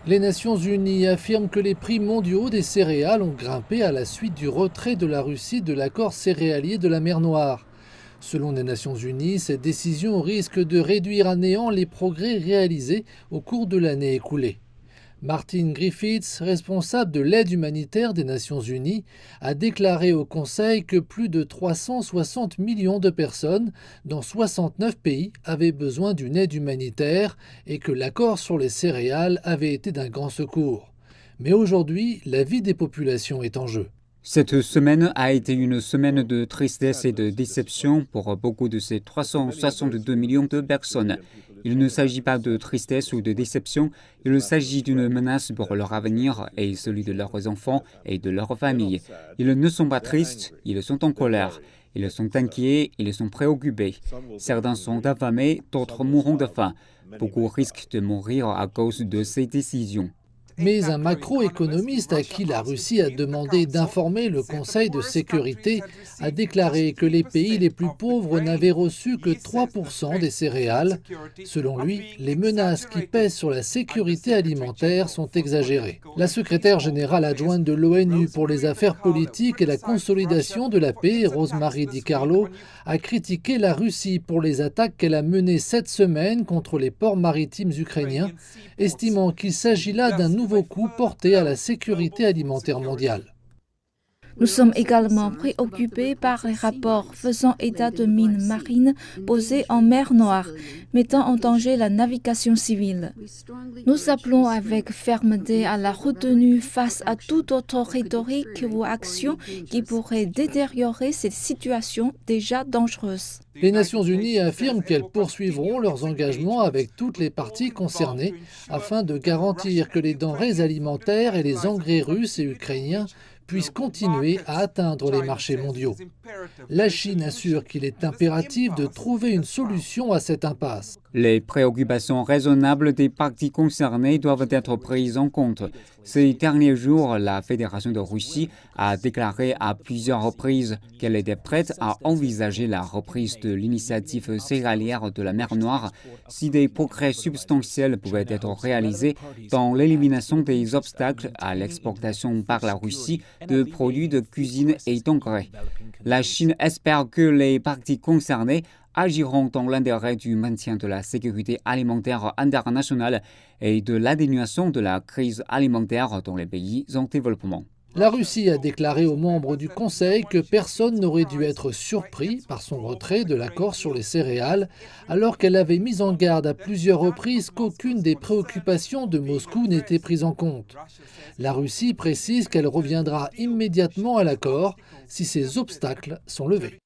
Les Nations Unies affirment que les prix mondiaux des céréales ont grimpé à la suite du retrait de la Russie de l'accord céréalier de la mer Noire. Selon les Nations Unies, cette décision risque de réduire à néant les progrès réalisés au cours de l'année écoulée. Martin Griffiths, responsable de l'aide humanitaire des Nations Unies, a déclaré au Conseil que plus de 360 millions de personnes dans 69 pays avaient besoin d'une aide humanitaire et que l'accord sur les céréales avait été d'un grand secours. Mais aujourd'hui, la vie des populations est en jeu. Cette semaine a été une semaine de tristesse et de déception pour beaucoup de ces 362 millions de personnes. Il ne s'agit pas de tristesse ou de déception, il s'agit d'une menace pour leur avenir et celui de leurs enfants et de leurs familles. Ils ne sont pas tristes, ils sont en colère. Ils sont inquiets, ils sont préoccupés. Certains sont affamés, d'autres mourront de faim. Beaucoup risquent de mourir à cause de ces décisions. Mais un macroéconomiste à qui la Russie a demandé d'informer le Conseil de sécurité a déclaré que les pays les plus pauvres n'avaient reçu que 3% des céréales. Selon lui, les menaces qui pèsent sur la sécurité alimentaire sont exagérées. La secrétaire générale adjointe de l'ONU pour les affaires politiques et la consolidation de la paix, Rosemary DiCarlo, a critiqué la Russie pour les attaques qu'elle a menées cette semaine contre les ports maritimes ukrainiens, estimant qu'il s'agit là d'un nouveau coup porté à la sécurité alimentaire mondiale. Nous sommes également préoccupés par les rapports faisant état de mines marines posées en mer Noire, mettant en danger la navigation civile. Nous appelons avec fermeté à la retenue face à toute autre rhétorique ou action qui pourrait détériorer cette situation déjà dangereuse. Les Nations Unies affirment qu'elles poursuivront leurs engagements avec toutes les parties concernées afin de garantir que les denrées alimentaires et les engrais russes et ukrainiens puissent continuer à atteindre les marchés mondiaux. La Chine assure qu'il est impératif de trouver une solution à cette impasse. Les préoccupations raisonnables des parties concernées doivent être prises en compte. Ces derniers jours, la Fédération de Russie a déclaré à plusieurs reprises qu'elle était prête à envisager la reprise de l'initiative céréalière de la mer Noire si des progrès substantiels pouvaient être réalisés dans l'élimination des obstacles à l'exportation par la Russie de produits de cuisine et d'engrais. La Chine espère que les parties concernées agiront dans l'intérêt du maintien de la sécurité alimentaire internationale et de l'atténuation de la crise alimentaire dans les pays en développement. La Russie a déclaré aux membres du Conseil que personne n'aurait dû être surpris par son retrait de l'accord sur les céréales, alors qu'elle avait mis en garde à plusieurs reprises qu'aucune des préoccupations de Moscou n'était prise en compte. La Russie précise qu'elle reviendra immédiatement à l'accord si ces obstacles sont levés.